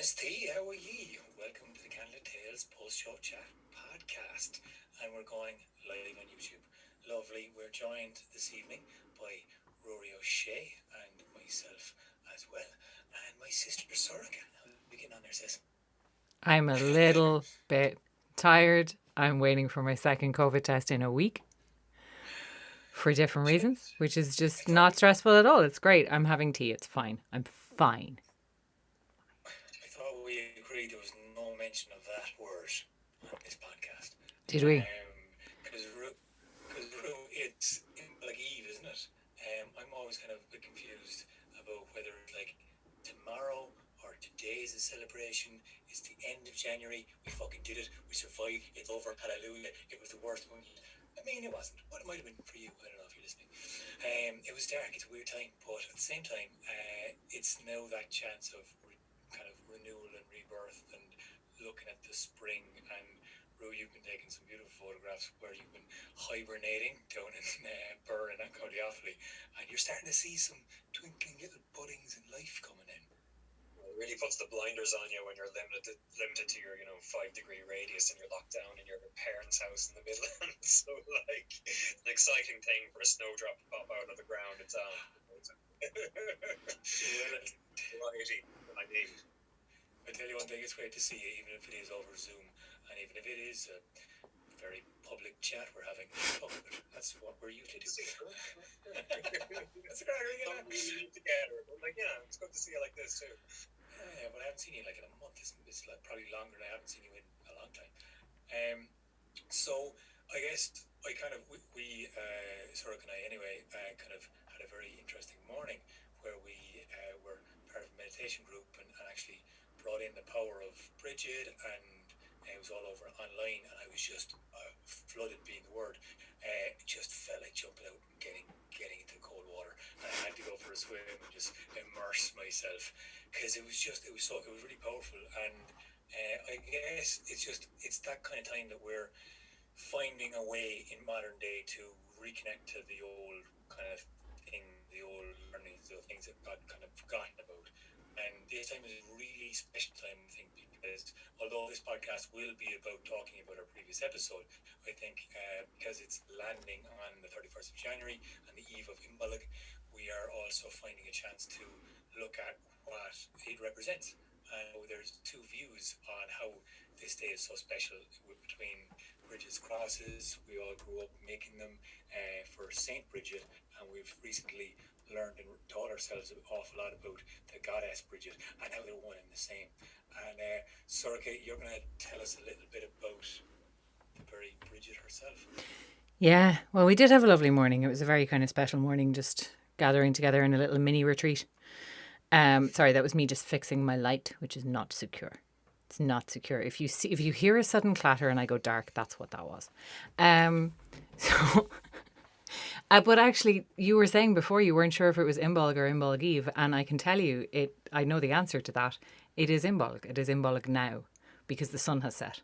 Miss T, how are ye? Welcome to the Candlelittales post-show chat podcast, and we're going live on YouTube. Lovely. We're joined this evening by Rory O'Shea and myself as well, and my sister Soraka. How are we getting on there, sis? I'm a little bit tired. I'm waiting for my second COVID test in a week for different reasons, which is just not stressful at all. It's great. I'm having tea. It's fine. I'm fine. I thought we agreed there was no mention of that word on this podcast. Did we? Because it's like Eve, isn't it? I'm always kind of a bit confused about whether it's like tomorrow or today is a celebration. It's the end of January. We fucking did it. We survived. It's over. Hallelujah. It was the worst one. I mean, it wasn't. But it might have been for you. I don't know if you're listening. It was dark. It's a weird time. But at the same time, it's now that chance of kind of renewal and rebirth and looking at the spring. And Rue, you've been taking some beautiful photographs where you've been hibernating down in Burren and County Offaly, and you're starting to see some twinkling little buddings and life coming in. It really puts the blinders on you when you're limited to your 5-degree radius and you're locked down in your parents' house in the Midlands. So like an exciting thing for a snowdrop to pop out of the ground. It's variety I need. I tell you one thing, it's great to see you, even if it is over Zoom, and even if it is a very public chat we're having in public. That's what we're used to do. That's a great thing. Don't really need together. But it's good to see you like this too. Yeah, but I haven't seen you like in a month. It's like probably longer than I haven't seen you in a long time. So I guess I kind of we Sorok and I anyway kind of had a very interesting morning where we were part of a meditation group and actually brought in the power of Brigid, and it was all over online, and I was just flooded, being the word. It just felt like jumping out and getting into the cold water, and I had to go for a swim and just immerse myself because it was really powerful. And I guess it's that kind of time that we're finding a way in modern day to reconnect to the old kind of thing, the old learnings, the things that got kind of forgotten about. And this time is a really special time, I think, because although this podcast will be about talking about our previous episode, I think because it's landing on the 31st of January and the eve of Imbolc, we are also finding a chance to look at what it represents. And there's two views on how this day is so special between Brigid's crosses. We all grew up making them for Saint Brigid, and we've recently learned and taught ourselves an awful lot about the goddess Brigid and how they're one and the same. And Soraka, you're going to tell us a little bit about the very Brigid herself. Yeah, well, we did have a lovely morning. It was a very kind of special morning, just gathering together in a little mini retreat. Sorry, that was me just fixing my light, which is not secure. It's not secure. If you hear a sudden clatter and I go dark, that's what that was. But actually, you were saying before you weren't sure if it was Imbolc or Imbolc Eve, and I can tell you, I know the answer to that. It is Imbolc. It is Imbolc now, because the sun has set,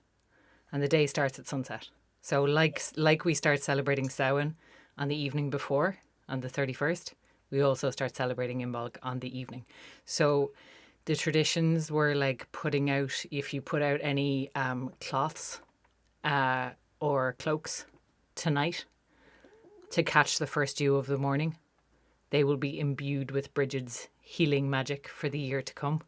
and the day starts at sunset. So like we start celebrating Samhain on the evening before, on the 31st, we also start celebrating Imbolc on the evening. So the traditions were like putting out, if you put out any cloths or cloaks tonight to catch the first dew of the morning, they will be imbued with Brigid's healing magic for the year to come.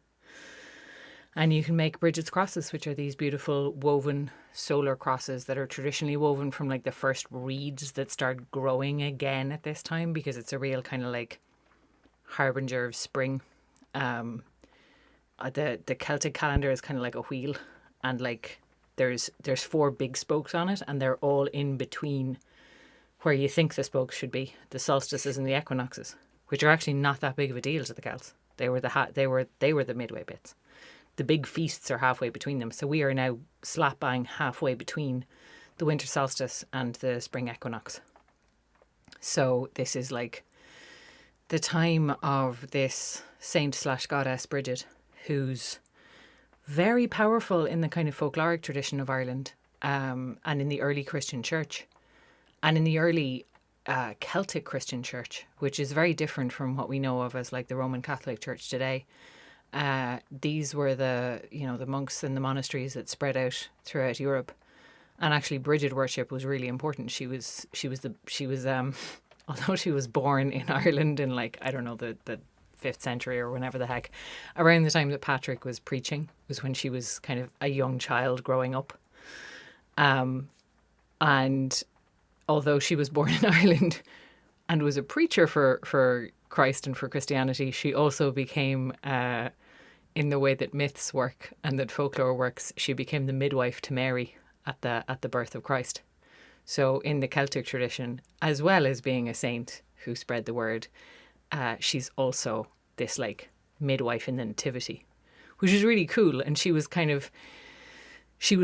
And you can make Brigid's crosses, which are these beautiful woven solar crosses that are traditionally woven from like the first reeds that start growing again at this time, because it's a real kind of like harbinger of spring. The Celtic calendar is kind of like a wheel, and like there's 4 big spokes on it, and they're all in between where you think the spokes should be, the solstices and the equinoxes, which are actually not that big of a deal to the Celts. They were the midway bits. The big feasts are halfway between them. So we are now slap bang halfway between the winter solstice and the spring equinox. So this is like the time of this saint/goddess Brigid, who's very powerful in the kind of folkloric tradition of Ireland, and in the early Christian church, and in the early Celtic Christian church, which is very different from what we know of as like the Roman Catholic Church today. these were the monks and the monasteries that spread out throughout Europe. And actually, Brigid worship was really important. She was although she was born in Ireland in like, I don't know, the 5th century or whenever the heck, around the time that Patrick was preaching was when she was kind of a young child growing up. And although she was born in Ireland and was a preacher for Christ and for Christianity, she also became, in the way that myths work and that folklore works, she became the midwife to Mary at the birth of Christ. So in the Celtic tradition, as well as being a saint who spread the word, she's also this like midwife in the nativity, which is really cool. And she was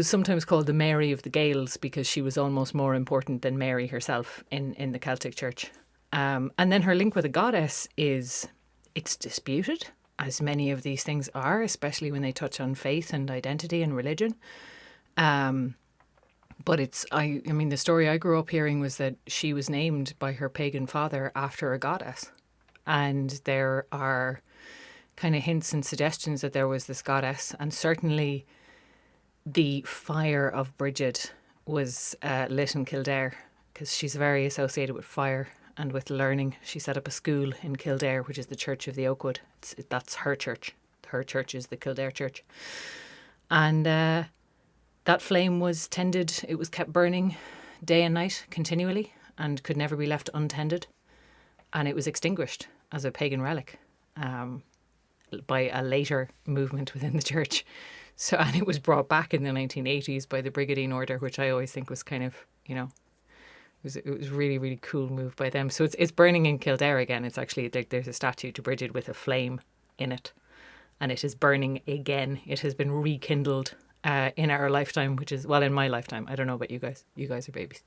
sometimes called the Mary of the Gaels because she was almost more important than Mary herself in the Celtic church. And then her link with a goddess it's disputed, as many of these things are, especially when they touch on faith and identity and religion. But I mean, the story I grew up hearing was that she was named by her pagan father after a goddess. And there are kind of hints and suggestions that there was this goddess. And certainly the fire of Brigid was lit in Kildare because she's very associated with fire and with learning. She set up a school in Kildare, which is the Church of the Oakwood. That's her church. Her church is the Kildare Church. And that flame was tended, it was kept burning day and night continually and could never be left untended. And it was extinguished as a pagan relic by a later movement within the church. So, and it was brought back in the 1980s by the Brigidine order, which I always think was kind of, it was really, really cool move by them. So it's burning in Kildare again. It's actually, there's a statue to Brigid with a flame in it. And it is burning again. It has been rekindled in our lifetime, which is, well, in my lifetime. I don't know about you guys. You guys are babies.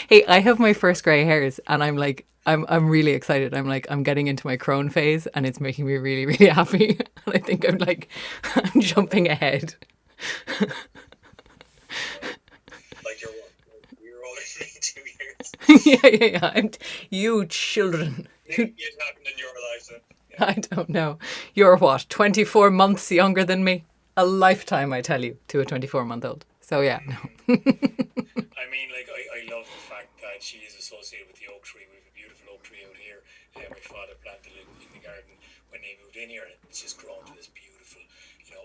Hey, I have my first grey hairs and I'm like, I'm really excited. I'm like, I'm getting into my crone phase and it's making me really, really happy. And I think I'm jumping ahead. Like you're older than me 2 years. Yeah. You children. It happened in your lifetime. Yeah. I don't know. You're what, 24 months younger than me? A lifetime, I tell you, to a 24-month-old. So yeah, no. I mean, like, I love the fact that she is associated with the oak tree. We have a beautiful oak tree out here. My father planted it in the garden when they moved in here, and it's just grown to this beautiful,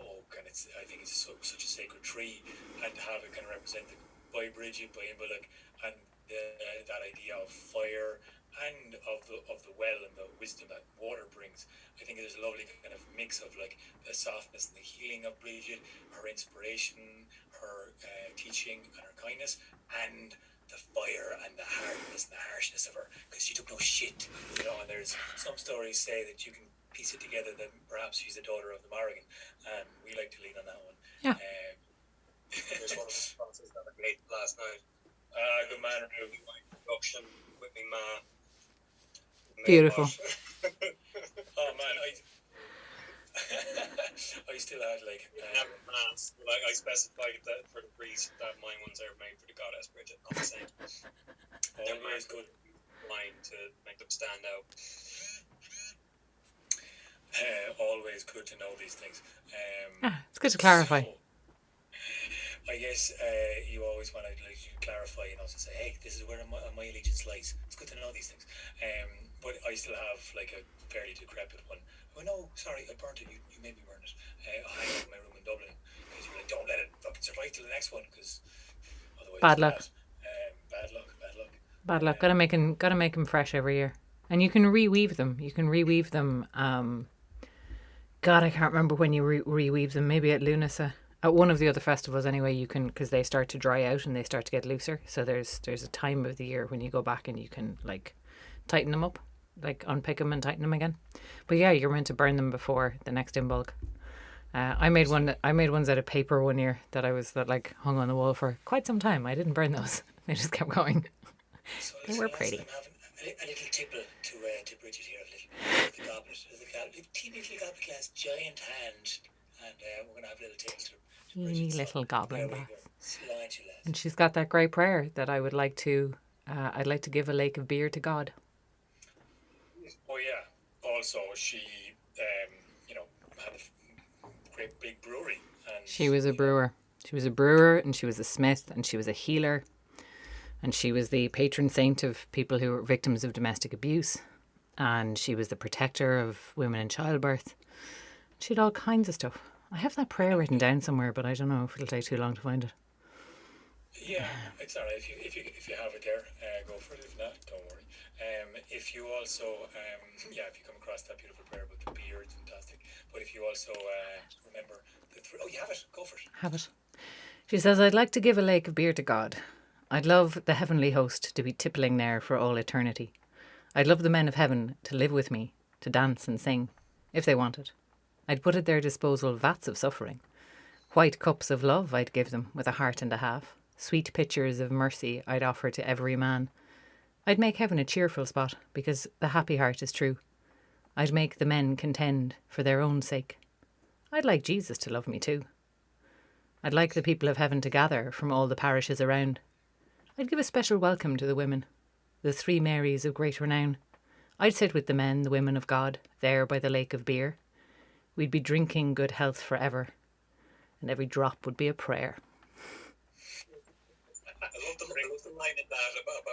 oak. And I think it's such a sacred tree, and to have it kind of represented by Brigid, by Imbolc, and that idea of fire and of the well and the wisdom that water brings. I think there's a lovely kind of mix of like the softness and the healing of Brigid, her inspiration, her teaching and her kindness, and the fire and the hardness and the harshness of her, because she took no shit, and there's some stories say that you can piece it together that perhaps she's the daughter of the Morrigan, and we like to lean on that one. Yeah. There's one of the sponsors that I made last night. Good man, my production with me ma. Beautiful. Oh man, I still had like I specified that for the priest that my ones are made for the goddess Brigid. I'm saying always good line to make them stand out. Always good to know these things. It's good to clarify. So, I guess you always want to clarify, to say, hey, this is where my allegiance lies. It's good to know these things. But I still have like a fairly decrepit one. Oh no, sorry, I burnt it. You made me burn it. I hang it in my room in Dublin because you're like, don't let it fucking survive till the next one, because otherwise bad luck. Bad luck. Bad luck. Gotta make them fresh every year, and you can reweave them. God, I can't remember when you reweave them. Maybe at Lunasa. At one of the other festivals anyway, you can, because they start to dry out and they start to get looser. So there's a time of the year when you go back and you can like tighten them up, like unpick them and tighten them again. But yeah, you're meant to burn them before the next Imbolc. I made ones out of paper one year that hung on the wall for quite some time. I didn't burn those; they just kept going. So They were pretty. I'm having a little tipple to Brigid here, the goblet, the teeny little goblet glass, giant hand, and we're gonna have a little tipple to Teeny little goblin glass. Slide you, lads. And she's got that great prayer that I would like to. I'd like to give a lake of beer to God. also she, you know, had a great big brewery. And She was a brewer. She was a brewer, and she was a smith, and she was a healer, and she was the patron saint of people who were victims of domestic abuse, and she was the protector of women in childbirth. She had all kinds of stuff. I have that prayer written down somewhere, but I don't know if it'll take too long to find it. Yeah, it's all right. If you have it there, go for it. If not, don't worry. If you also, if you come across that beautiful prayer about the beer, it's fantastic. But if you also remember you have it. Go for it. Have it. She says, I'd like to give a lake of beer to God. I'd love the heavenly host to be tippling there for all eternity. I'd love the men of heaven to live with me, to dance and sing, if they wanted. I'd put at their disposal vats of suffering. White cups of love I'd give them with a heart and a half. Sweet pitchers of mercy I'd offer to every man. I'd make heaven a cheerful spot, because the happy heart is true. I'd make the men contend for their own sake. I'd like Jesus to love me too. I'd like the people of heaven to gather from all the parishes around. I'd give a special welcome to the women, the 3 Marys of great renown. I'd sit with the men, the women of God, there by the lake of beer. We'd be drinking good health forever, and every drop would be a prayer. I love the line in that about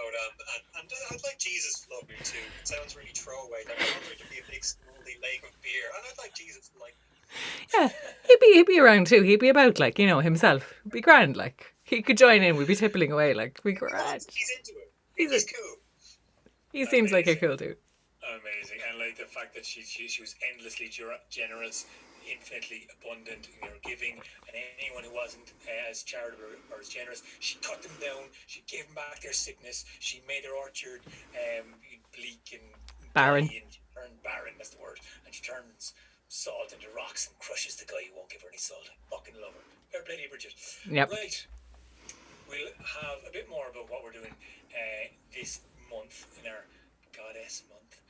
and I'd like Jesus to love me too. It sounds really throwaway. Like, I want there to be a big smoothie lake of beer, and I'd like Jesus to like me. Yeah, he'd be around too. He'd be about, like, you know, himself. It'd be grand, like. He could join in. We'd be tippling away, like. We'd be grand. He's into it. He's cool. He seems like a cool dude. Amazing. And like the fact that she was endlessly generous, infinitely abundant in her giving, and anyone who wasn't as charitable or as generous, she cut them down, she gave them back their sickness, she made their orchard bleak and Barren. and she turned barren, that's the word, and she turns salt into rocks and crushes the guy who won't give her any salt. I fucking love her. Fair play to you, Brigid. Yep. Right. We'll have a bit more about what we're doing this month in our Goddess month.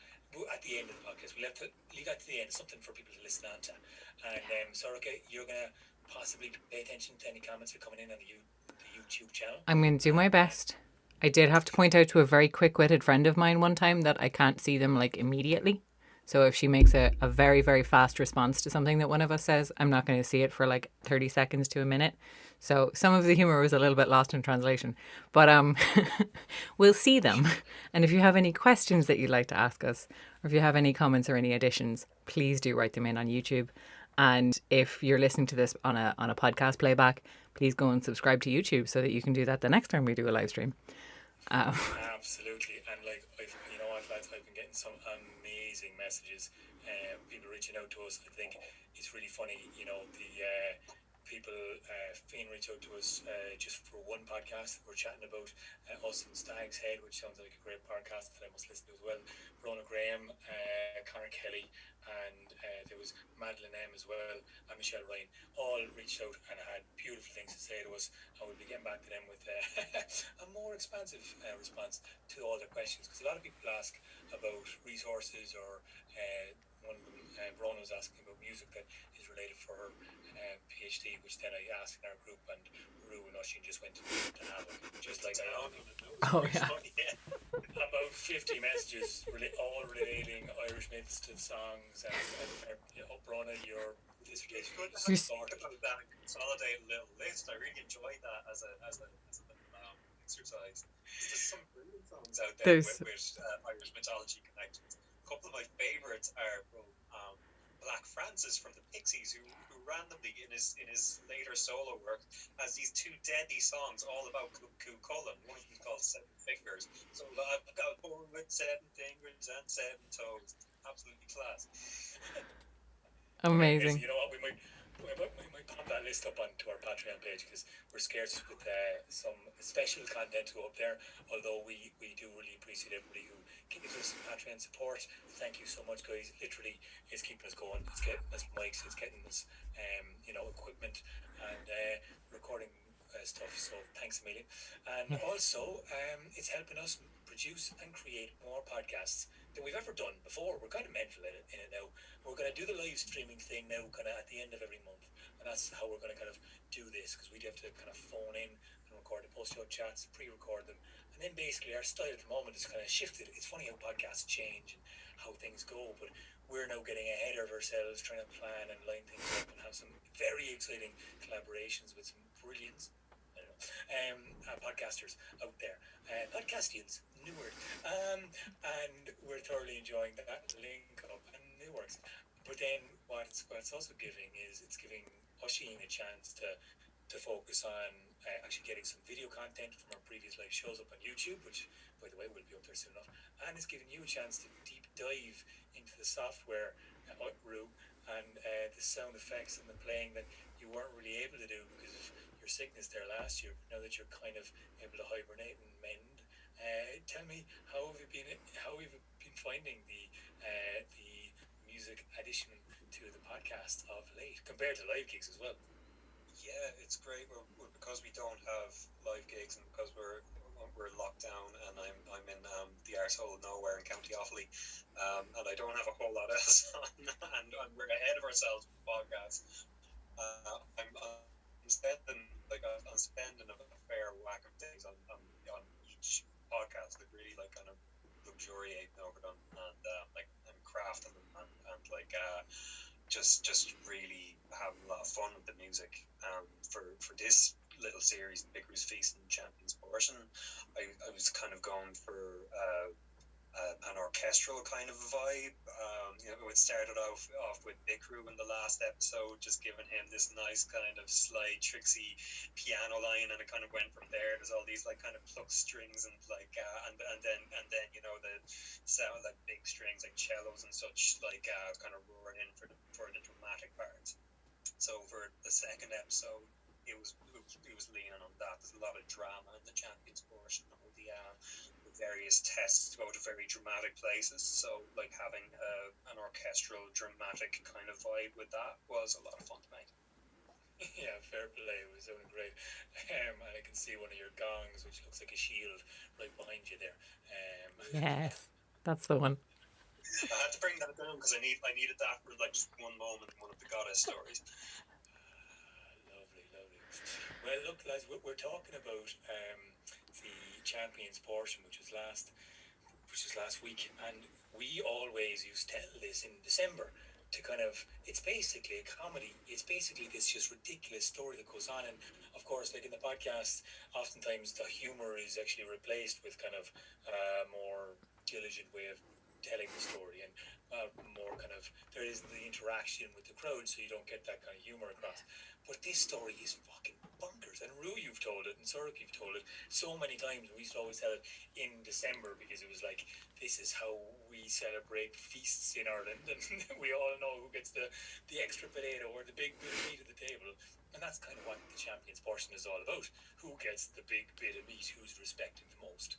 At the end of the podcast, we'll have to leave that to the end, something for people to listen on to. And so, okay, you're going to possibly pay attention to any comments that are coming in on the YouTube channel. I'm going to do my best. I did have to point out to a very quick-witted friend of mine one time that I can't see them, like, immediately. So if she makes a very, very fast response to something that one of us says, I'm not going to see it for like 30 seconds to a minute. So some of the humour was a little bit lost in translation. But we'll see them. And if you have any questions that you'd like to ask us, or if you have any comments or any additions, please do write them in on YouTube. And if you're listening to this on a podcast playback, please go and subscribe to YouTube so that you can do that the next time we do a live stream. Absolutely. And like, I've been getting some amazing messages, people reaching out to us. I think it's really funny, you know, the people Finn reached out to us just for one podcast. We're chatting about us in Stag's Head, which sounds like a great podcast that I must listen to as well. Rona Graham, Connor Kelly, and there was Madeline M as well, and Michelle Ryan, all reached out and had beautiful things to say to us, and we'll be getting back to them with a more expansive response to all their questions, because a lot of people ask about resources, or one of them, Rona, was asking about music that is related for her PhD, which then I asked in our group, and Rue and Oisin just went to have it, just like that. Oh, yeah. About 50 messages, all relating Irish myths to songs, and Rona, your dissertation. Good to talk about that and consolidate a little list. I really enjoyed that as an exercise. There's some brilliant songs out there with Irish mythology connections. A couple of my favourites are from Black Francis from the Pixies, who randomly in his later solo work has these 2 deadly songs all about Cúchulainn. One of them is called 7 Fingers. So I've got born with 7 fingers and 7 toes. Absolutely class. Amazing. You know what, we might pop that list up onto our Patreon page, because we're scarce with some special content to go up there, although we do really appreciate everybody who gives us Patreon support. Thank you so much, guys. Literally, it's keeping us going. It's getting us mics, it's getting us equipment, and recording stuff, so thanks a million. And also it's helping us produce and create more podcasts than we've ever done before. We're kind of mental in it now. We're going to do the live streaming thing now kind of at the end of every month, and that's how we're going to kind of do this, because we'd have to kind of phone in and record the post-show chats, pre-record them, and then basically our style at the moment is kind of shifted. It's funny how podcasts change and how things go, but we're now getting ahead of ourselves, trying to plan and line things up and have some very exciting collaborations with some brilliance. Podcasters out there, podcastians, new word, and we're thoroughly enjoying that link up, and it works. But then what it's also giving is it's giving Oisin a chance to focus on actually getting some video content from our previous live shows up on YouTube, which, by the way, will be up there soon enough. And it's giving you a chance to deep dive into the software, Rue, and the sound effects and the playing that you weren't really able to do because of your sickness there last year. Now that you're kind of able to hibernate and mend, tell me, how have you been finding the music addition to the podcast of late compared to live gigs as well? Yeah, it's great. We're because we don't have live gigs and because we're locked down, and I'm in the arsehole of nowhere in County Offaly, and I don't have a whole lot else on, and we're ahead of ourselves with podcasts. I'm spending a fair whack of days on each podcast, like really like kind of luxuriating over them, and like I'm crafting them and like just really having a lot of fun with the music. For this little series, Vicar's Feast and Champions portion, I was kind of going for an orchestral kind of vibe. It started off with Vicar in the last episode, just giving him this nice kind of slight tricksy piano line, and it kind of went from there. There's all these like kind of plucked strings and like and then the sound like big strings like cellos and such like kind of roaring in for the dramatic parts. So for the second episode, it was leaning on that. There's a lot of drama in the Champions portion, all the various tests to go to very dramatic places. So like having an orchestral dramatic kind of vibe with that was a lot of fun to make. Yeah, fair play. It was doing great. And I can see one of your gongs, which looks like a shield, right behind you there. Yes, that's the one. I had to bring that down because I needed that for like just one moment in one of the goddess stories. Lovely. Well, look, lads, we're talking about the Champions portion, which was last week, and we always used to tell this in December to kind of, it's basically a comedy. It's basically this just ridiculous story that goes on, and of course, like in the podcast, oftentimes the humor is actually replaced with kind of more diligent way of telling the story, and more kind of, there isn't the interaction with the crowd, so you don't get that kind of humor across. But this story is fucking bonkers, and Rue, you've told it, and Cearnach, you've told it so many times. We used to always tell it in December because it was like, this is how we celebrate feasts in Ireland, and we all know who gets the extra potato or the big bit of meat at the table, and that's kind of what the Champions portion is all about. Who gets the big bit of meat, who's respected the most.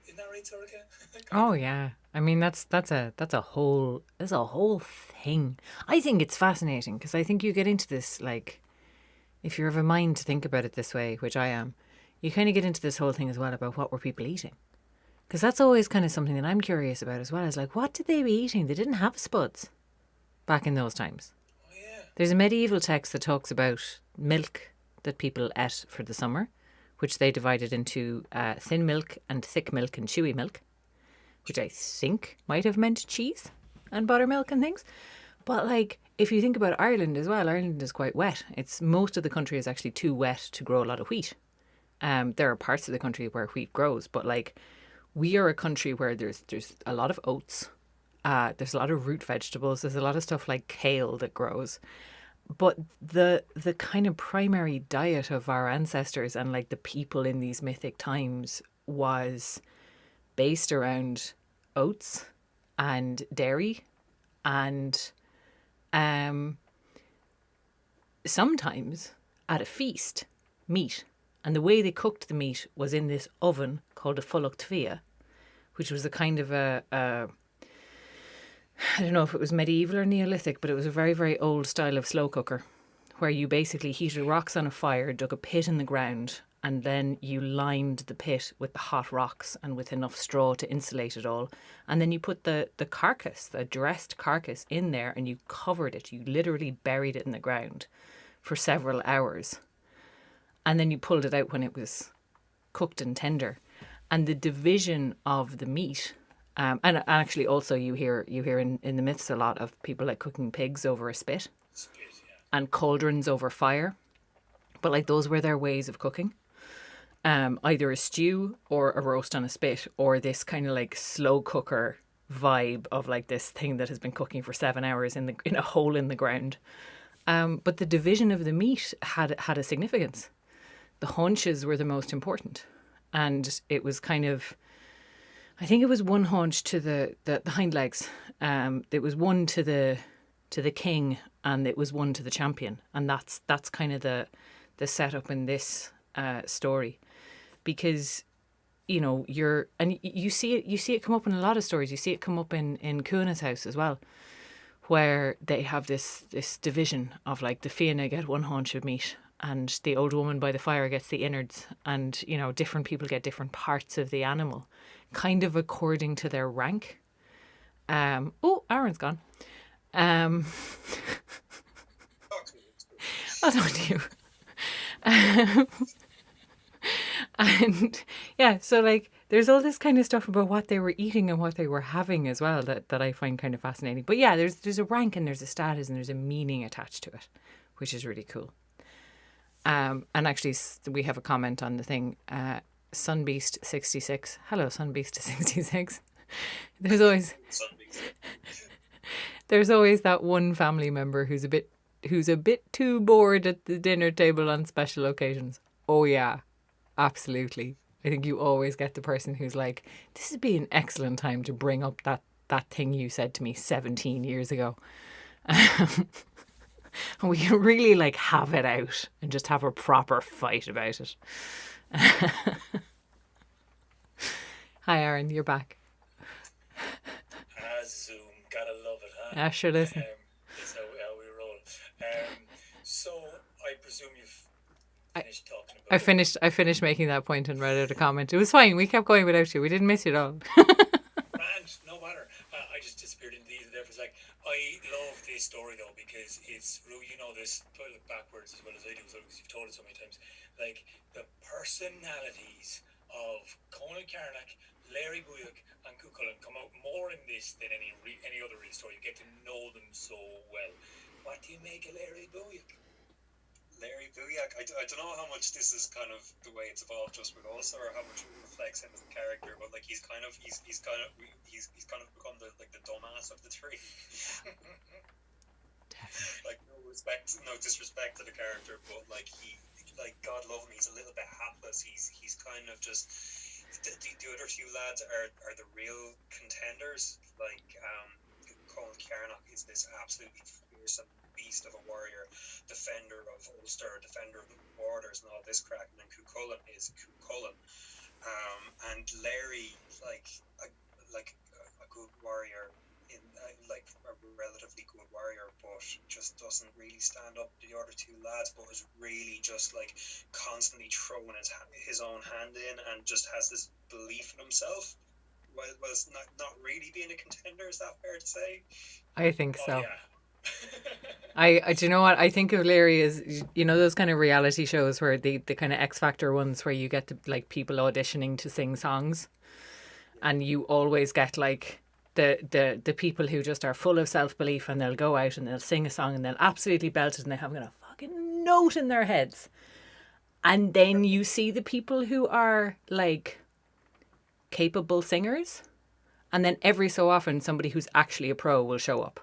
Isn't that right, Cearnach? Oh yeah, I mean that's a whole thing. I think it's fascinating because I think you get into this, like, if you're of a mind to think about it this way, which I am, you kind of get into this whole thing as well about what were people eating, because that's always kind of something that I'm curious about as well. Is like, what did they be eating? They didn't have spuds back in those times. Oh yeah. There's a medieval text that talks about milk that people ate for the summer, which they divided into thin milk and thick milk and chewy milk, which I think might have meant cheese and buttermilk and things. But like, if you think about Ireland as well, Ireland is quite wet. Most of the country is actually too wet to grow a lot of wheat. There are parts of the country where wheat grows, but like, we are a country where there's a lot of oats. There's a lot of root vegetables. There's a lot of stuff like kale that grows. But the kind of primary diet of our ancestors and like the people in these mythic times was based around oats and dairy and sometimes at a feast, meat. And the way they cooked the meat was in this oven called a fulacht, which was a kind of I don't know if it was medieval or Neolithic, but it was a very, very old style of slow cooker where you basically heated rocks on a fire, dug a pit in the ground, and then you lined the pit with the hot rocks and with enough straw to insulate it all. And then you put the carcass, the dressed carcass, in there and you covered it. You literally buried it in the ground for several hours. And then you pulled it out when it was cooked and tender. And the division of the meat And actually also you hear in the myths a lot of people like cooking pigs over a spit and cauldrons over fire. But like those were their ways of cooking. Either a stew or a roast on a spit, or this kind of like slow cooker vibe of like this thing that has been cooking for 7 hours in a hole in the ground. But the division of the meat had a significance. The haunches were the most important, and it was kind of, I think it was one haunch to the hind legs. It was one to the king, and it was one to the champion, and that's kind of the setup in this story, because you see it come up in a lot of stories. You see it come up in Cuna's house as well, where they have this division of like the Fianna get one haunch of meat and the old woman by the fire gets the innards, and different people get different parts of the animal, kind of according to their rank. Aaron's gone. I'll talk to you. And yeah, so like there's all this kind of stuff about what they were eating and what they were having as well that I find kind of fascinating. But yeah, there's a rank and there's a status and there's a meaning attached to it, which is really cool. And actually we have a comment on the thing. Sunbeast66. Hello, Sunbeast66. There's always that one family member who's a bit too bored at the dinner table on special occasions. Oh yeah, absolutely. I think you always get the person who's like, this would be an excellent time to bring up that thing you said to me 17 years ago. And we can really like have it out and just have a proper fight about it. Hi Aaron, you're back. Zoom, gotta love it, huh? Yeah, sure, listen. That's how we roll. So I presume you've finished talking about I finished making that point and read out a comment. It was fine. We kept going without you. We didn't miss you at all. And no matter. I just disappeared into these there for a sec. I love this story though because it's, this, I look backwards as well as I do, because you've told it so many times. Like the personalities of Conal Cearnach, Laery Búadach, and Cúchulainn come out more in this than any other real story. You get to know them so well. What do you make of Laery Búadach? Laery Búadach, I don't know how much this is kind of the way it's evolved just with Ulster, or how much it reflects him as a character, but like he's kind of become the dumbass of the three. Like no disrespect to the character, but like God love him, he's a little bit hapless. He's kind of just the other two lads are the real contenders. Like Conal Cearnach is this absolutely fearsome beast of a warrior, defender of Ulster, defender of the borders and all this crack, and then Cúchulainn is Cúchulainn. And Laery, like a good warrior, like a relatively good warrior, but just doesn't really stand up to the other two lads, but is really just like constantly throwing his own hand in, and just has this belief in himself, while not really being a contender. Is that fair to say? I think so. Oh, yeah. Do you know what I think of Laery is, those kind of reality shows where the kind of X Factor ones where you get to like people auditioning to sing songs, and you always get like the people who just are full of self-belief, and they'll go out and they'll sing a song and they'll absolutely belt it and they haven't got a fucking note in their heads. And then you see the people who are like capable singers, and then every so often somebody who's actually a pro will show up.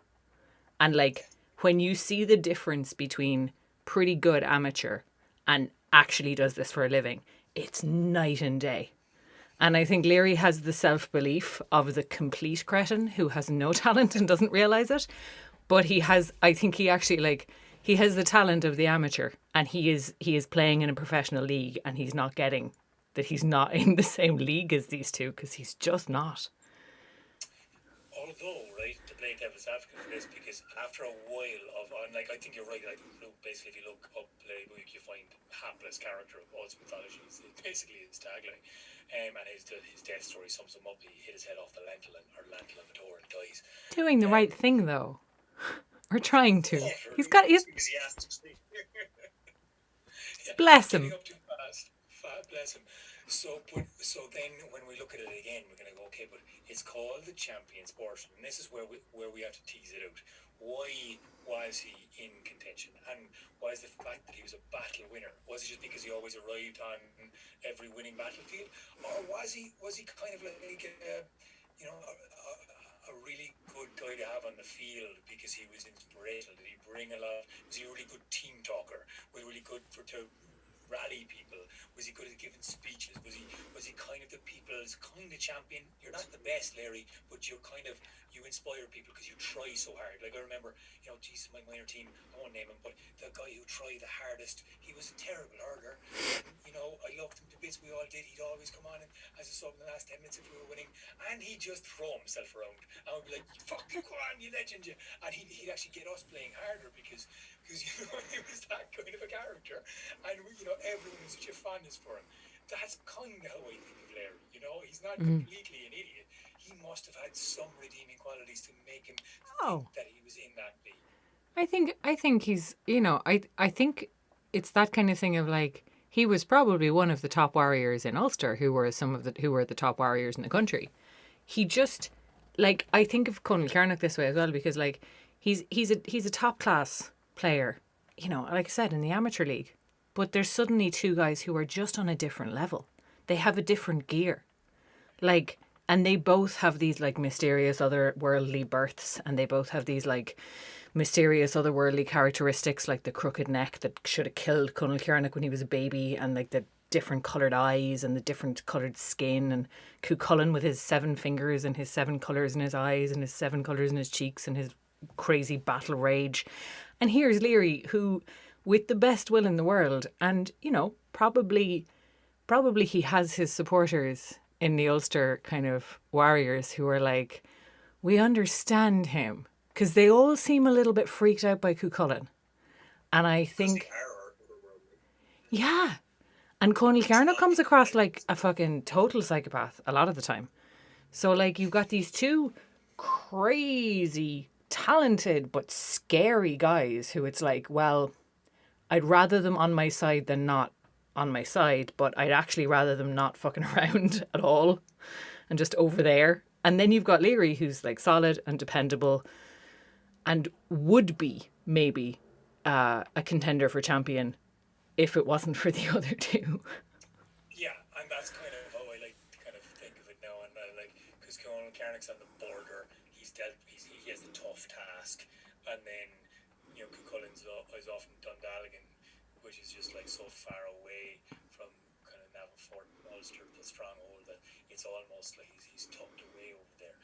And like when you see the difference between pretty good amateur and actually does this for a living, it's night and day. And I think Laery has the self-belief of the complete cretin who has no talent and doesn't realise it. But he has the talent of the amateur, and he is playing in a professional league, and he's not getting that he's not in the same league as these two, because he's just not. Although, right, to play devil's advocate for this, because after a while of, like, I think you're right, like, basically if you look up Laery Búadach, you find hapless character of Ulster mythology. It's basically his tagline. And his death story sums him up. He hit his head off the lentil and Mator and dies. Doing the right thing, though. Or trying to. Yeah, He's yeah, bless him. Up too fast. Bless him. So then when we look at it again, we're going to go, okay, but it's called the champion's portion, and this is where we have to tease it out. Why was he in contention, and why is the fact that he was a battle winner? Was it just because he always arrived on every winning battlefield, or was he kind of like a really good guy to have on the field because he was inspirational? Did he bring a lot? Was he a really good team talker? Was he really good to rally people? Was he good at giving speeches? Was he kind of the people's kind of champion? You're not the best, Laery, but you inspire people because you try so hard. Like I remember, Jesus, my minor team, I won't name him, but the guy who tried the hardest, he was a terrible hurler. I loved him to bits. We all did. He'd always come on, and as I saw in the last 10 minutes if we were winning, and he'd just throw himself around, and we'd be like, "Fuck you, go on, you legend, you!" And he'd actually get us playing harder because he was that kind of a character, and everyone was such a fondness for him. That's kind of how I think of Laery. He's not completely an idiot. He must have had some redeeming qualities to make him think that he was in that league. I think he's, I think it's that kind of thing of like, he was probably one of the top warriors in Ulster who were the top warriors in the country. He just, like, I think of Conal Cearnach this way as well, because like he's a top class player, like I said, in the amateur league. But there's suddenly two guys who are just on a different level. They have a different gear. Like, and they both have these like mysterious otherworldly births, and they both have these like mysterious otherworldly characteristics, like the crooked neck that should have killed Conal Cearnach when he was a baby, and like the different coloured eyes and the different coloured skin, and Cúchulainn with his 7 fingers and his 7 colours in his eyes and his 7 colours in his cheeks and his crazy battle rage. And here's Laery, who, with the best will in the world, and probably he has his supporters in the Ulster kind of warriors who are like, we understand him, because they all seem a little bit freaked out by Cúchulainn. And I think, yeah, and Conal Cearnach comes across like a fucking total psychopath a lot of the time. So like you've got these two crazy talented but scary guys who it's like, well, I'd rather them on my side than not on my side, but I'd actually rather them not fucking around at all and just over there. And then you've got Laery, who's like solid and dependable and would be maybe a contender for champion if it wasn't for the other two. Yeah, and that's kind of how I like to kind of think of it now. And because Conal Cearnach's on the border, he has a tough task, and then Cúchulainn is off in Dundalgan, which is just like so far away from kind of Navan Fort and Ulster, the stronghold, that it's almost like he's tucked away over there.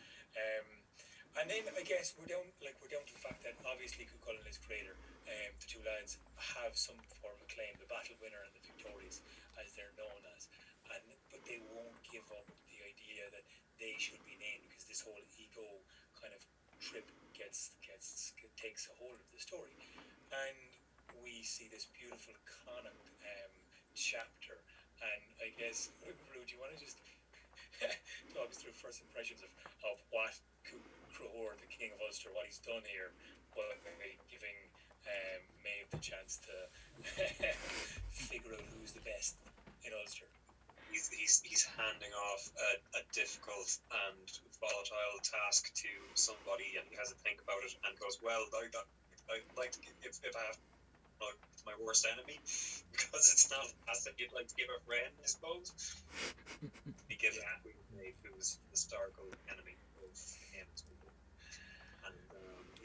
And then I guess we're down to the fact that obviously Cúchulainn is creator. The two lads have some form of claim, the battle winner and the victorious, as they're known as, but they won't give up the idea that they should be named, because this whole ego kind of trip takes a hold of the story, and we see this beautiful Connacht chapter. And I guess, Rue, do you want to just talk us through first impressions of what Cruhor, the King of Ulster, what he's done here, by giving Maeve the chance to figure out who's the best in Ulster? He's handing off a difficult and volatile task to somebody, and he has to think about it and goes, well, I'd like to give, if I have my worst enemy, because it's not a task that you'd like to give a friend, I suppose. He gives it to Maeve, who's the historical enemy of him,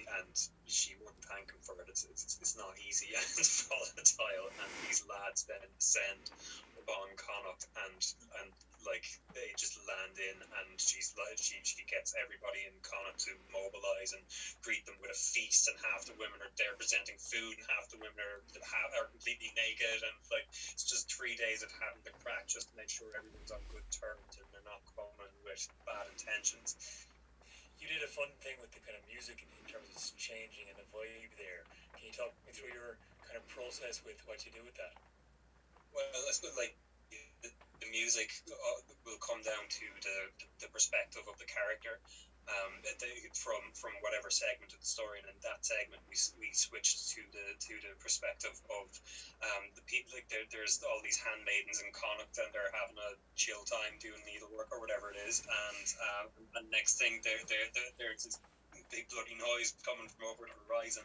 and she wouldn't thank him for it. It's not easy and volatile, and these lads then descend upon Connacht, and like they just land in, and she gets everybody in Connacht to mobilise and greet them with a feast, and half the women are there presenting food, and half the women are completely naked, and like it's just 3 days of having the crack just to make sure everyone's on good terms and they're not coming with bad intentions. You did a fun thing with the kind of music in terms of changing and the vibe there. Can you talk me through your kind of process with what you do with that? Well, I suppose like the music will come down to the perspective of the character, from whatever segment of the story, and in that segment we switched to the perspective of the people. Like there's all these handmaidens in Connacht, and they're having a chill time doing needlework or whatever it is, and next thing there's this big bloody noise coming from over the horizon,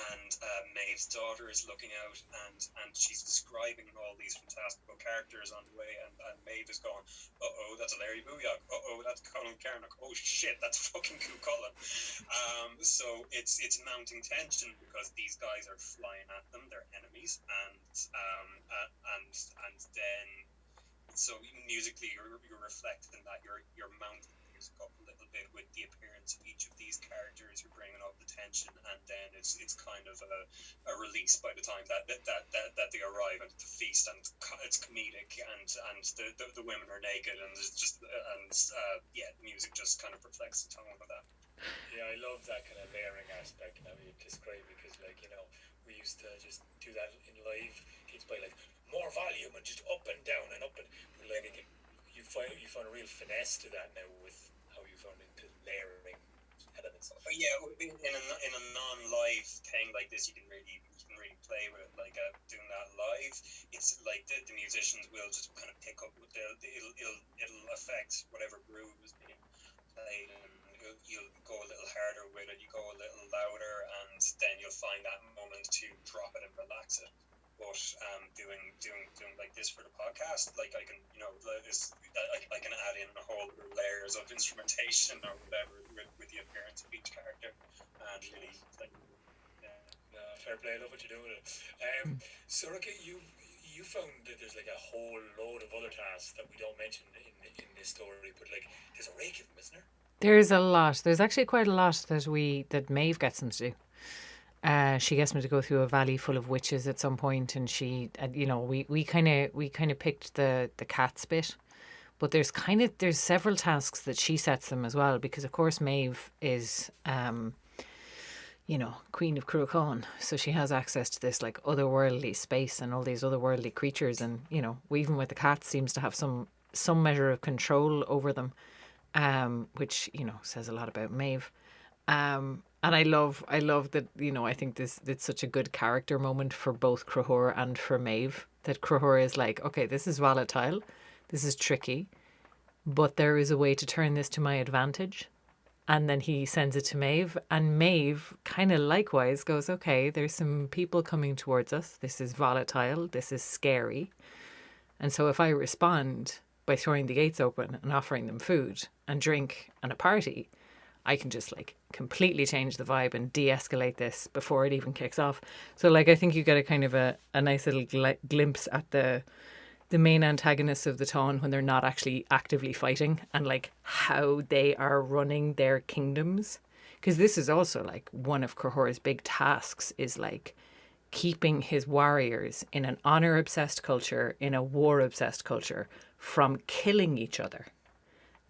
and Maeve's daughter is looking out, and she's describing all these fantastical characters on the way, and Maeve is going, uh-oh, that's a Lóegaire Búadach, uh-oh, that's Conal Cearnach, oh shit, that's fucking Cúchulainn. So it's mounting tension because these guys are flying at them, they're enemies, and then so musically you're reflecting that you're mounting music up a little bit with the appearance of each of these characters. You're bringing up the tension, and then it's kind of a release by the time that they arrive at the feast, and it's comedic, and the women are naked, and it's just the music just kind of reflects the tone of that. Yeah, I love that kind of layering aspect now you describe, because we used to just do that in live gigs by more volume and just up and down and up, and you find a real finesse to that now with how you found into layering elements. Yeah, in a non-live thing like this, you can really play with it. Doing that live, it's like the musicians will just kind of pick up with it'll affect whatever groove is being played, and you'll go a little harder with it, you go a little louder, and then you'll find that moment to drop it and relax it. But doing like this for the podcast, I can I can add in a whole layers of instrumentation or whatever with the appearance of each character, and really fair play. I love what you're doing with it. So okay, you found that there's a whole load of other tasks that we don't mention in this story, but there's a rake of them, isn't there? There's a lot. There's actually quite a lot that Maeve gets them to do. She gets me to go through a valley full of witches at some point, and she, we kind of picked the cats bit, but there's several tasks that she sets them as well, because of course Maeve is, Queen of Cúchulainn, so she has access to this otherworldly space and all these otherworldly creatures, and even with the cats seems to have some measure of control over them, which says a lot about Maeve. And I love that, I think it's such a good character moment for both Cruthor and for Maeve, that Cruthor is okay, this is volatile, this is tricky, but there is a way to turn this to my advantage. And then he sends it to Maeve, and Maeve kind of likewise goes, okay, there's some people coming towards us, this is volatile, this is scary. And so if I respond by throwing the gates open and offering them food and drink and a party, I can just completely change the vibe and de-escalate this before it even kicks off. So I think you get a kind of a nice little glimpse at the main antagonists of the Táin when they're not actually actively fighting, and how they are running their kingdoms. Because this is also one of Cruthor's big tasks is keeping his warriors in an honor-obsessed culture, in a war-obsessed culture, from killing each other.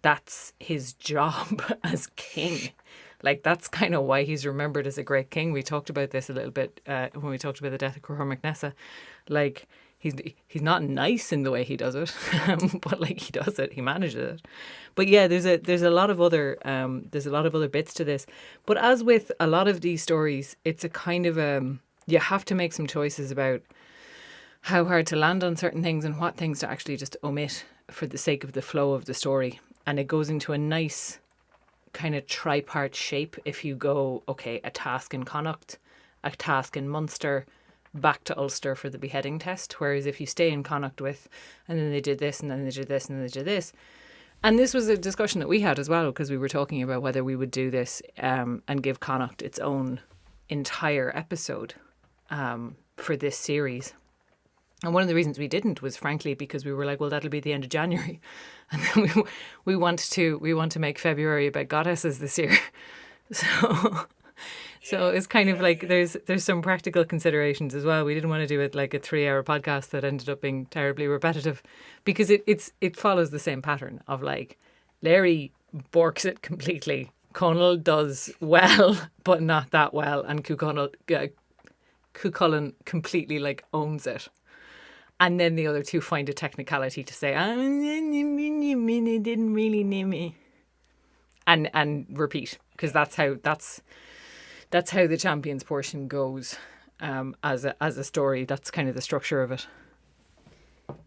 That's his job as king. That's kind of why he's remembered as a great king. We talked about this a little bit when we talked about the death of Cruthor MacNessa. He's not nice in the way he does it, but he does it. He manages it. But yeah, there's a lot of other bits to this. But as with a lot of these stories, it's a kind of you have to make some choices about how hard to land on certain things and what things to actually just omit for the sake of the flow of the story. And it goes into a nice kind of tripart shape if you go, okay, a task in Connacht, a task in Munster, back to Ulster for the beheading test. Whereas if you stay in Connacht with, and then they did this, and then they did this, and then they did this. And this was a discussion that we had as well, because we were talking about whether we would do this and give Connacht its own entire episode for this series. And one of the reasons we didn't was frankly because we were well, that'll be the end of January, and then we want to make February about goddesses this year. So it's kind of there's some practical considerations as well. We didn't want to do it a 3-hour podcast that ended up being terribly repetitive, because it follows the same pattern of Laery borks it completely, Conal does well but not that well, and Cúchulainn completely owns it. And then the other two find a technicality to say, it didn't really name me. and repeat, because that's how the champions portion goes, as a story. That's kind of the structure of it. And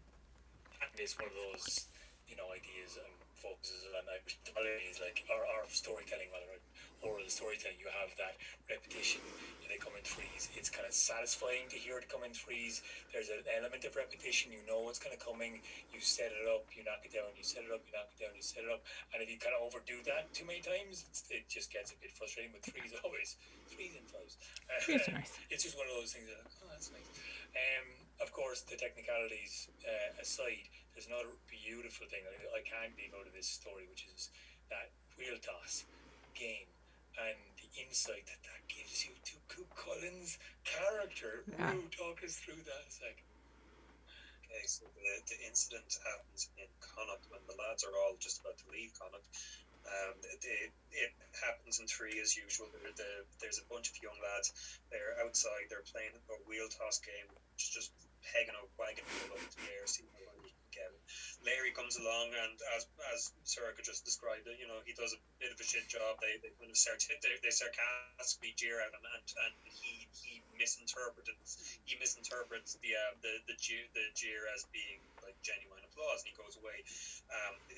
it's one of those, ideas and focuses on Irish mythology, is like our storytelling, rather, oral storytelling. You have that repetition. They come in threes. It's kind of satisfying to hear it come in threes. There's an element of repetition. You know what's kind of coming. You set it up, you knock it down. You set it up, you knock it down. You set it up. And if you kind of overdo that too many times, it just gets a bit frustrating. With threes, always threes and fives. Threes are nice. It's just one of those things that, that's nice. Of course, the technicalities aside, there's another beautiful thing I can't leave out of this story, which is that wheel toss game and the insight that gives you to Cúchulainn's character. Yeah. Talk us through that a second. Okay, so the incident happens in Connacht when the lads are all just about to leave Connacht. It happens in three as usual. There's a bunch of young lads. They're outside. They're playing a wheel toss game, which is just pegging a wagon wheel up into the air, seeing how you can get it. Laery comes along, and as Cearnach just described it, he does a bit of a shit job. They kind of they sarcastically jeer at him, and he misinterprets the jeer as being like genuine applause, and he goes away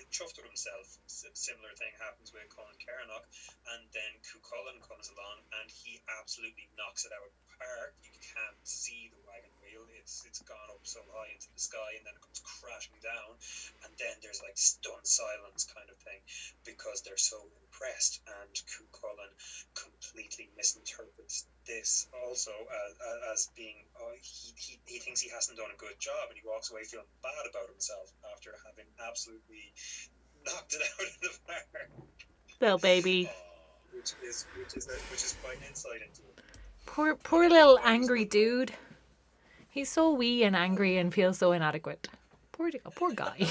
chuffed with himself. Similar thing happens with Conal Cearnach, and then Cúchulainn comes along and he absolutely knocks it out of the park. You can't see the wagon wheel. It's gone up so high into the sky, and then it comes crashing down, and then there's like stunned silence kind of thing because they're so impressed, and Cúchulainn completely misinterprets this also as being he thinks he hasn't done a good job, and he walks away feeling bad about himself after having absolutely knocked it out of the park. Little baby. Which is quite an insight into it. Poor little angry dude. He's so wee and angry and feels so inadequate. Poor guy.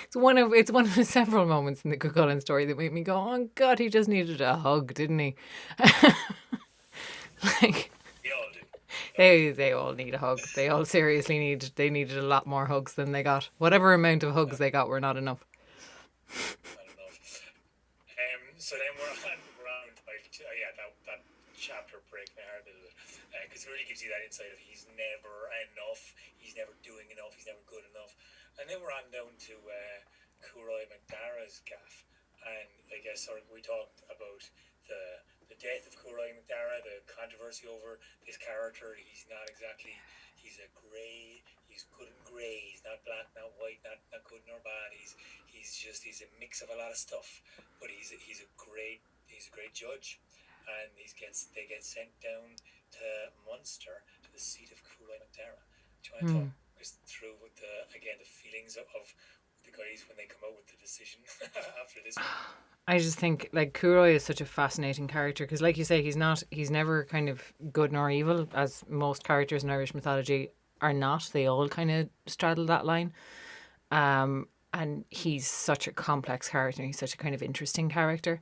It's one of the several moments in the Cúchulainn story that made me go, oh God, he just needed a hug, didn't he? Like, they all need a hug. They all seriously needed a lot more hugs than they got. Whatever amount of hugs they got were not enough. So then we're on that chapter break my heart a little bit, because it really gives you that insight of he's never enough, he's never doing enough, he's never good enough. And then we're on down to Cúchulainn MacDara's gaff, and I guess we talked about the death of Cúchulainn MacDara, the controversy over his character. He's not exactly, he's good and grey, he's not black, not white, not good nor bad, he's a mix of a lot of stuff, but he's a great judge, and they get sent down to Munster, to the seat of Cúchulainn MacDara. Do you want to talk us through the feelings of the guys when they come out with the decision after this one? I just think like Cúchulainn is such a fascinating character, because like you say, he's never kind of good nor evil, as most characters in Irish mythology are not. They all kind of straddle that line. And he's such a complex character. He's such a kind of interesting character.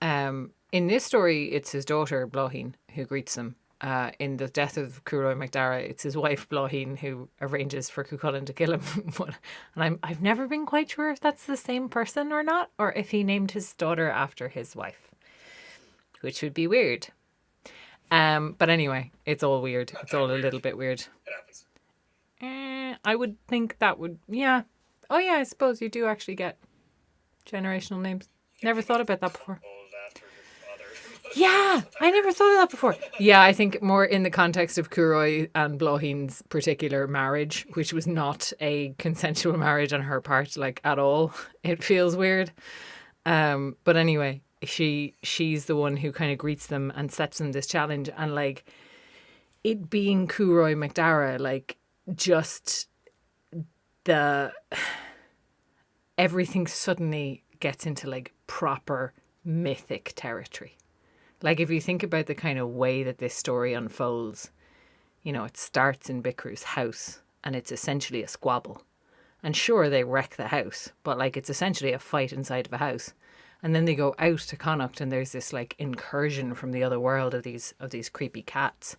In this story, it's his daughter, Blóithín, who greets him. In the death of Cúchulainn MacDara, it's his wife, Blóithín, who arranges for Cúchulainn to kill him. And I've never been quite sure if that's the same person or not, or if he named his daughter after his wife, which would be weird. But anyway, it's all weird. It's all a little bit weird. It happens. I would think that would, yeah. Oh yeah, I suppose you do actually get generational names. Never thought about that before. Yeah, I never thought of that before. Yeah, I think more in the context of Cúchulainn and Blóithín's particular marriage, which was not a consensual marriage on her part, like at all. It feels weird. But anyway, she's the one who kind of greets them and sets them this challenge, and like it being Cúchulainn MacDara, like just everything suddenly gets into like proper mythic territory. Like if you think about the kind of way that this story unfolds, it starts in Bicru's house and it's essentially a squabble. And sure, they wreck the house, but like it's essentially a fight inside of a house. And then they go out to Connacht and there's this like incursion from the other world of these creepy cats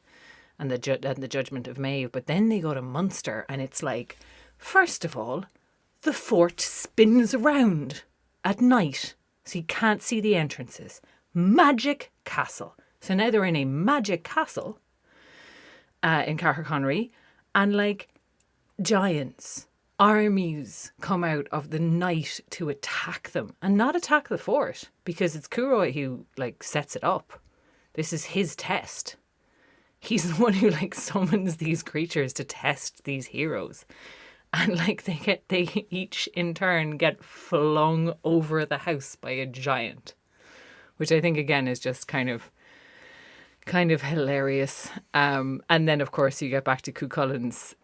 and the judgment of Maeve. But then they go to Munster and it's like, first of all, the fort spins around at night So you can't see the entrances. Magic castle. So now they're in a magic castle in Caherconry, and like giants, armies come out of the night to attack them, and not attack the fort, because it's Curoi who like sets it up. This is his test. He's the one who like summons these creatures to test these heroes. And like they each in turn get flung over the house by a giant, which I think again is just kind of hilarious. And then of course you get back to Cuchulainn's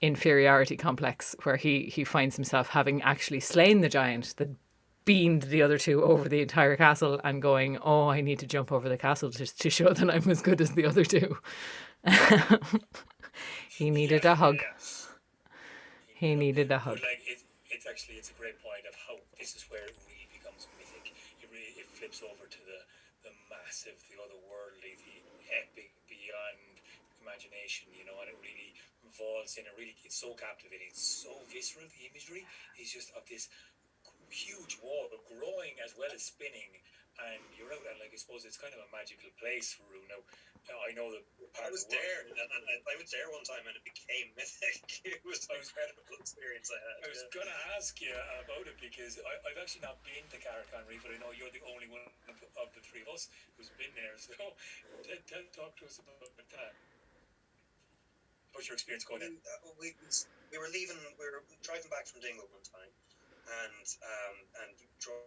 inferiority complex, where he finds himself having actually slain the giant that beamed the other two over the entire castle, and going, oh, I need to jump over the castle to show that I'm as good as the other two. He needed a hug. He needed a hug. Like it's a great point of how this is where it really becomes mythic. It flips over to the massive, the otherworldly, the epic beyond imagination, and it really vaults in. It's so captivating, it's so visceral. The imagery is just of this huge wall growing as well as spinning, and you're out, and like I suppose it's kind of a magical place for Rue. Now I know that I was there, and I was there one time, and it became mythic. It was an incredible experience I had. I was going to ask you about it, because I've actually not been to Caherconry, but I know you're the only one of the three of us who's been there. So talk to us about that. What's your experience going in? We were driving back from Dingle one time, and drove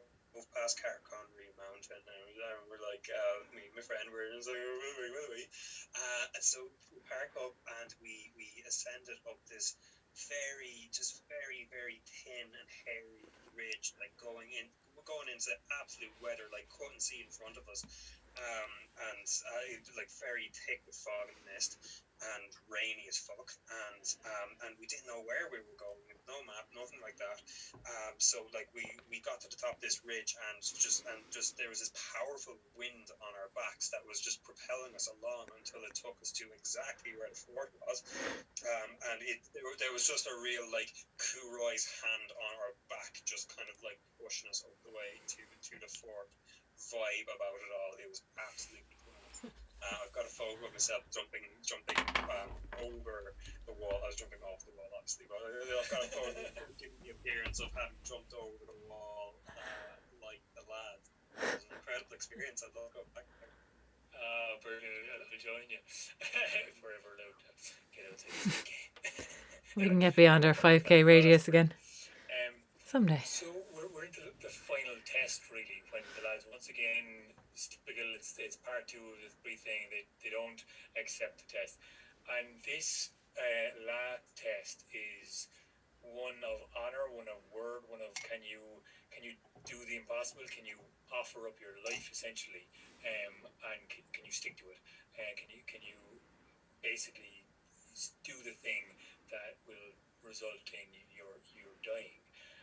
past Caherconry Mountain, and we're like, me and my friend were like, will we? And so we park up, and we ascended up this very, very thin and hairy ridge, like going into absolute weather, like couldn't see in front of us, and like very thick with fog and mist, and rainy as fuck, and we didn't know where we were going, no map, nothing like that. So like we got to the top of this ridge, and just there was this powerful wind on our backs that was just propelling us along until it took us to exactly where the fort was, and there was just a real like Curoi's hand on our back, just kind of like pushing us up the way to the fort vibe about it all. It was absolutely cool. I've got a photo of myself jumping over the wall. I was jumping off the wall, obviously, but I've got a photo giving the appearance of having jumped over the wall like the lad. It was an incredible experience. I'd love to go back there. Brilliant. I'll join you. If we're ever allowed to get out to this game. We can get beyond our 5k radius again. Someday. So we're into the final test, really, when the lads, once again, typical, it's part two of this brief thing, they don't accept the test. And this last test is one of honour, one of word, one of can you do the impossible, can you offer up your life, essentially, and can you stick to it, can you basically do the thing that will result in your dying.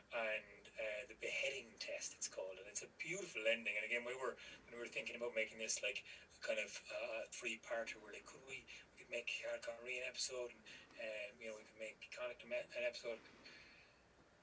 And the beheading test, it's called, and it's a beautiful ending. And again, when we were thinking about making this like a kind of three-parter, we're like, could we could make Caherconry an episode, and we could make Connacht an episode.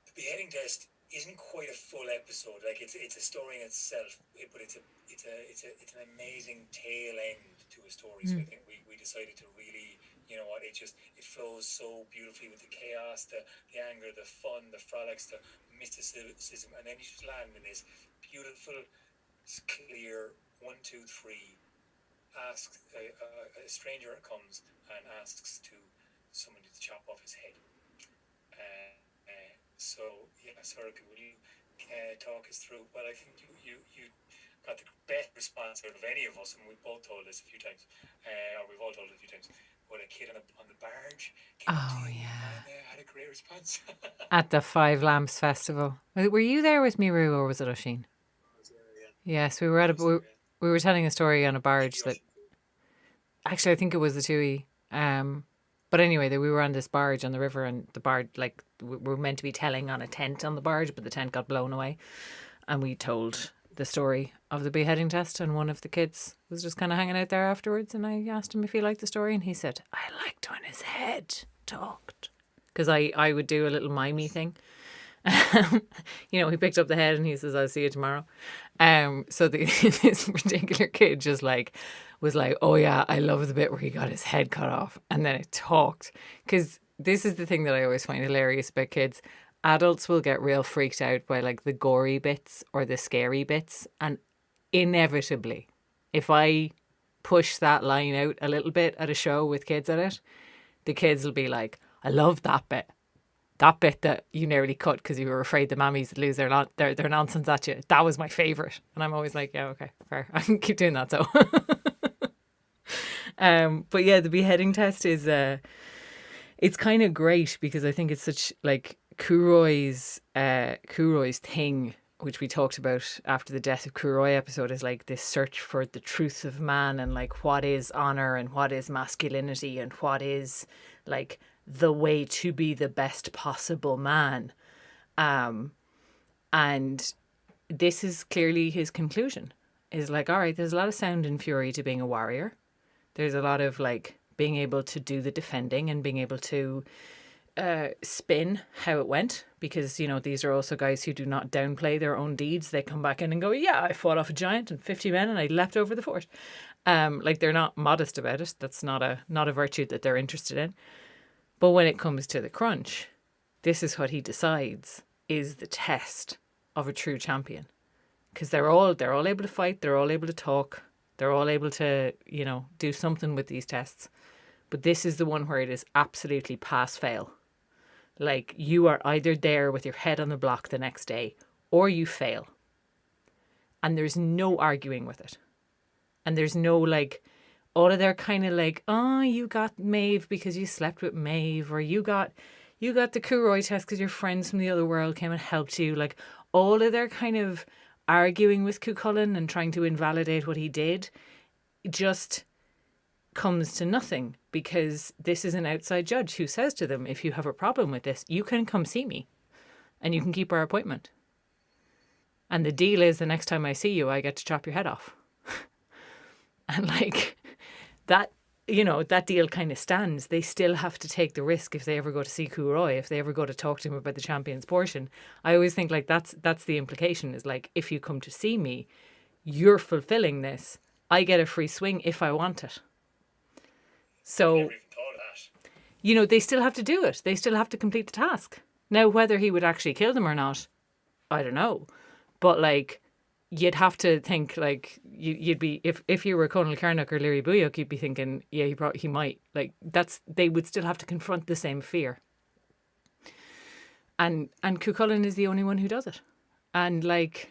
The beheading test isn't quite a full episode. Like it's a story in itself, but it's an amazing tail end to a story. So I think we decided to really, it flows so beautifully with the chaos, the anger, the fun, the frolics, the mysticism, and then you just land in this beautiful, clear 1, 2, 3. Ask a stranger comes and asks to somebody to chop off his head. So yeah, Soraka, will you talk us through? Well, I think you got the best response out of any of us, and we've both told this a few times, or we've all told it a few times. But a kid on the barge. Oh yeah, had a great response. At the Five Lamps Festival. Were you there with me, Rue, or was it Oisín? Yes, we were at we were telling a story on a barge that. Actually, I think it was the Tui. But anyway, we were on this barge on the river, and the barge, like, we were meant to be telling on a tent on the barge, but the tent got blown away, and we told the story of the beheading test, and one of the kids was just kind of hanging out there afterwards, and I asked him if he liked the story, and he said, I liked when his head talked, because I would do a little mimey thing, You know, he picked up the head and he says, "I'll see you tomorrow." So this particular kid just like was like, "Oh yeah, I love the bit where he got his head cut off," and then it talked. Because this is the thing that I always find hilarious about kids. Adults will get real freaked out by like the gory bits or the scary bits, and inevitably, if I push that line out a little bit at a show with kids at it, the kids will be like, "I love that bit. That bit that you nearly cut because you were afraid the mammies would lose their nonsense at you. That was my favourite." And I'm always like, "Yeah, okay, fair. I can keep doing that." So, but yeah, the beheading test is it's kind of great because I think it's such like Cúchulainn's thing, which we talked about after the Death of Cúchulainn episode, is like this search for the truth of man and like what is honor and what is masculinity and what is like the way to be the best possible man. And this is clearly his conclusion, is like, all right, there's a lot of sound and fury to being a warrior. There's a lot of like being able to do the defending and being able to spin how it went, because you know these are also guys who do not downplay their own deeds. They come back in and go, "Yeah, I fought off a giant and 50 men and I leapt over the fort." Like they're not modest about it. That's not a virtue that they're interested in. But when it comes to the crunch, this is what he decides is the test of a true champion, because they're all able to fight, they're all able to talk, they're all able to, you know, do something with these tests. But this is the one where it is absolutely pass fail. Like you are either there with your head on the block the next day or you fail. And there's no arguing with it. And there's no like, all of their kind of like, "Oh, you got Maeve because you slept with Maeve," or you got the Cúchulainn test because your friends from the other world came and helped you. Like all of their kind of arguing with Cúchulainn and trying to invalidate what he did just comes to nothing, because this is an outside judge who says to them, "If you have a problem with this, you can come see me and you can keep our appointment. And the deal is the next time I see you, I get to chop your head off." And like that, you know, that deal kind of stands. They still have to take the risk if they ever go to see Cúchulainn, if they ever go to talk to him about the champion's portion. I always think like that's the implication, is like, if you come to see me, you're fulfilling this. I get a free swing if I want it. So, Never even thought of that. you know, they still have to do it. They still have to complete the task. Now, whether he would actually kill them or not, I don't know. But like, you'd have to think like you'd be, if you were Conal Cearnach or Laery Búadach, you'd be thinking, yeah, he might. Like they would still have to confront the same fear. And Cúchulainn is the only one who does it. And like,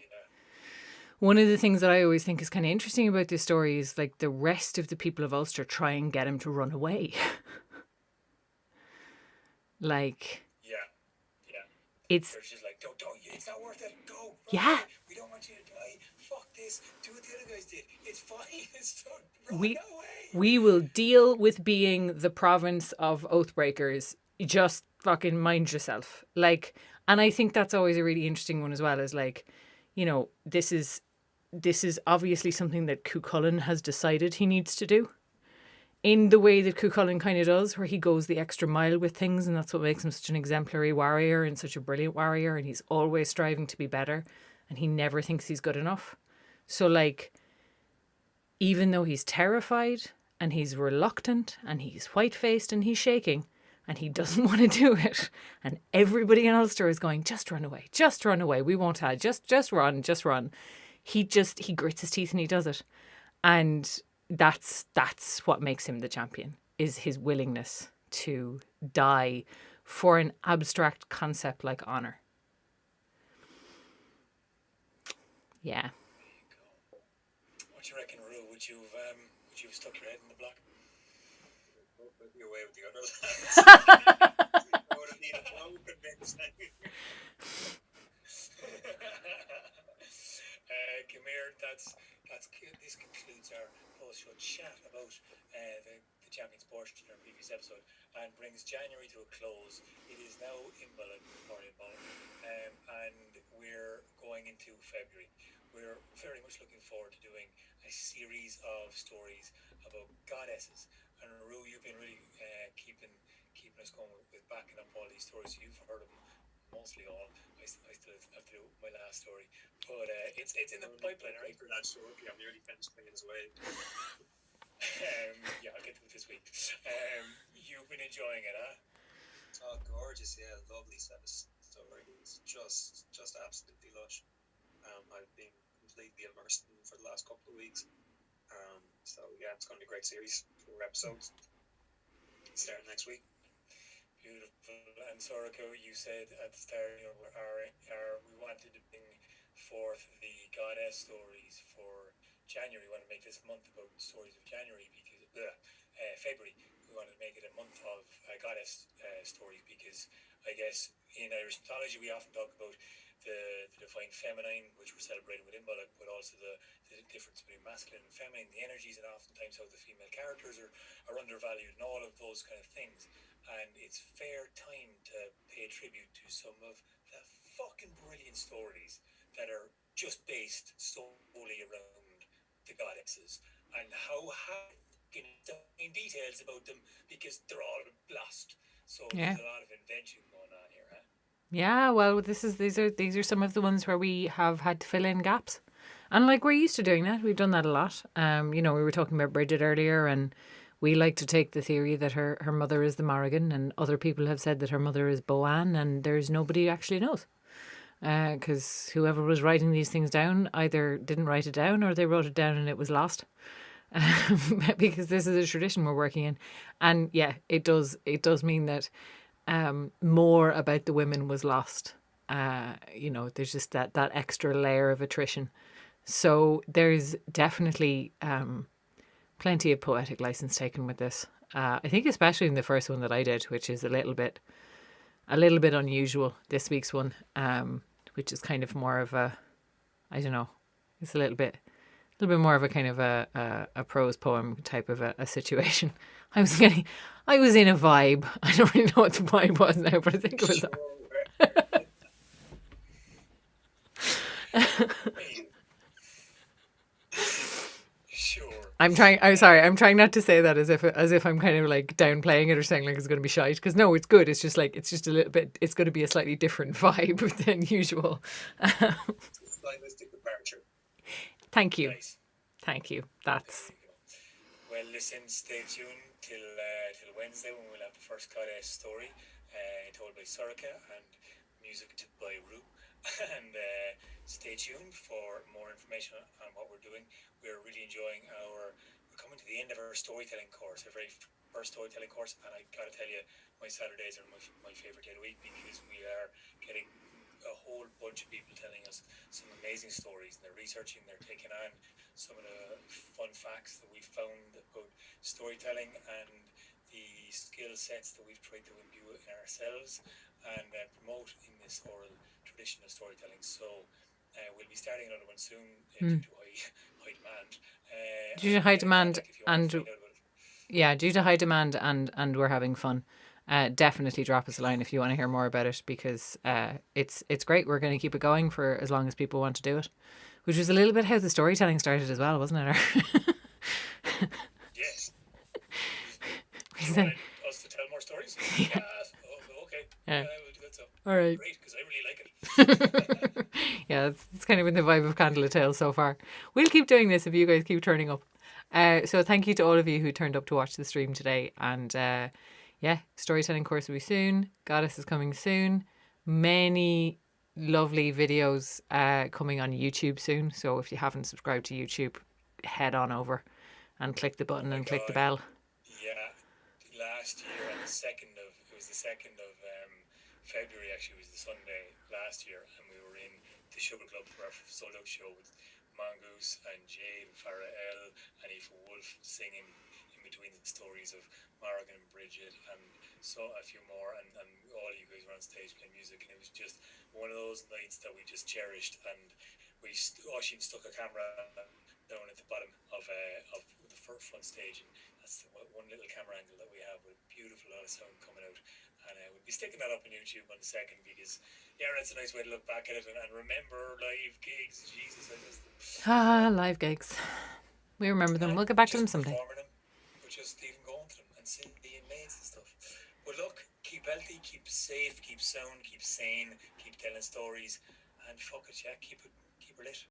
one of the things that I always think is kind of interesting about this story is like the rest of the people of Ulster try and get him to run away. Like, Yeah. it's They're just like, don't, it's not worth it. Go. Run Yeah. away. We don't want you to die. Fuck this. Do what the other guys did. It's fine. It's done. Run away. we will deal with being the province of Oathbreakers. Just fucking mind yourself. Like, and I think that's always a really interesting one as well, is like, you know, this is obviously something that Cúchulainn has decided he needs to do, in the way that Cúchulainn kind of does, where he goes the extra mile with things, and that's what makes him such an exemplary warrior and such a brilliant warrior, and he's always striving to be better, and he never thinks he's good enough. So like, even though he's terrified and he's reluctant and he's white-faced and he's shaking and he doesn't want to do it, and everybody in Ulster is going, just run away, we won't have, just run. He grits his teeth and he does it. And that's what makes him the champion, is his willingness to die for an abstract concept like honor. Yeah. What do you reckon, Rue? Would you have stuck your head in the block? You're away with the other lads. I would have needed no convincing. Come here. This concludes our post-show chat about the Champions portion in our previous episode, and brings January to a close. It is now Imbolc, and we're going into February. We're very much looking forward to doing a series of stories about goddesses. And Rue, you've been really keeping us going with backing up all these stories. You've heard of them, mostly all. I still have to do my last story, but it's in the pipeline, right? For that show, okay, I'm nearly finished playing as well. Yeah, I'll get to it this week. You've been enjoying it, huh? Oh, gorgeous! Yeah, lovely set of stories. Just absolutely lush. I've been completely immersed in for the last couple of weeks. So yeah, it's going to be a great series. 4 episodes starting next week. Beautiful. And Soraka, you said at the start, you know, we wanted to bring forth the goddess stories for January. We want to make this month about stories of January because February. We wanted to make it a month of goddess stories because I guess in Irish mythology we often talk about the divine feminine, which we're celebrating with Imbolc, but also the difference between masculine and feminine, the energies, and oftentimes how the female characters are undervalued and all of those kind of things. And it's fair time to pay tribute to some of the fucking brilliant stories that are just based solely around the goddesses and how in details about them because they're all lost. So there's a lot of invention going on here, huh? Yeah, well, these are some of the ones where we have had to fill in gaps, and like we're used to doing that. We've done that a lot. You know, we were talking about Brigid earlier, and we like to take the theory that her mother is the Morrigan, and other people have said that her mother is Boann, and there's nobody who actually knows, because whoever was writing these things down either didn't write it down or they wrote it down and it was lost. Because this is a tradition we're working in, and yeah, it does mean that. More about the women was lost. You know, there's just that extra layer of attrition. So there's definitely plenty of poetic license taken with this. I think especially in the first one that I did, which is a little bit unusual. This week's one, which is kind of more of a, I don't know, it's a little bit more of a kind of a prose poem type of a situation. I was in a vibe. I don't really know what the vibe was now, but I think it was. Sure. I'm trying not to say that as if I'm kind of like downplaying it or saying like it's going to be shite, because no, it's good. It's just a little bit. It's going to be a slightly different vibe than usual. Stylistic departure. Thank you. Nice. Thank you. That's. Well, listen, stay tuned till Wednesday when we'll have the first goddess story told by Soraka and music by Rue. And stay tuned for more information on what we're doing. We're really enjoying we're coming to the end of our storytelling course, our very first storytelling course. And I gotta tell you, my Saturdays are my favorite day of the week because we are getting a whole bunch of people telling us some amazing stories, and they're researching, they're taking on some of the fun facts that we've found about storytelling and the skill sets that we've tried to imbue in ourselves and promote in this oral tradition of storytelling. So we'll be starting another one soon due to high demand. Due to high demand and yeah, due to high demand and we're having fun. Definitely drop us a line if you want to hear more about it, because it's great. We're going to keep it going for as long as people want to do it, which was a little bit how the storytelling started as well, wasn't it? Yes. We You said, want us to tell more stories? Yeah. Oh, okay. Yeah. We'll do that. So. all right. Great, because I really like it. Yeah, it's kind of been the vibe of Candlelittales so far. We'll keep doing this if you guys keep turning up. So thank you to all of you who turned up to watch the stream today. And yeah, storytelling course will be soon. Goddess is coming soon. Many lovely videos coming on YouTube soon. So if you haven't subscribed to YouTube, head on over and click the button and click the bell. Yeah, last year on the 2nd of February, actually, was the Sunday last year, and we were in the Sugar Club for our sold out show with Mongoose and Jade and Farah L and Aoife Wolf singing in between the stories of Morrigan and Brigid and so a few more, and all you guys were on stage playing music, and it was just one of those nights that we just cherished. And Oisin stuck a camera down at the bottom of the front stage, and that's one little camera angle that we have with beautiful lot of sound coming out. And we'll be sticking that up on YouTube on the 2nd because, yeah, that's a nice way to look back at it and remember live gigs. Jesus, I miss them. Live gigs. We remember them. We'll get back to them someday. Performing them, but just even going to them and seeing the mates and stuff. But look, keep keep healthy, keep safe, keep sound, keep sane, keep telling stories, and fuck it, yeah, keep it lit.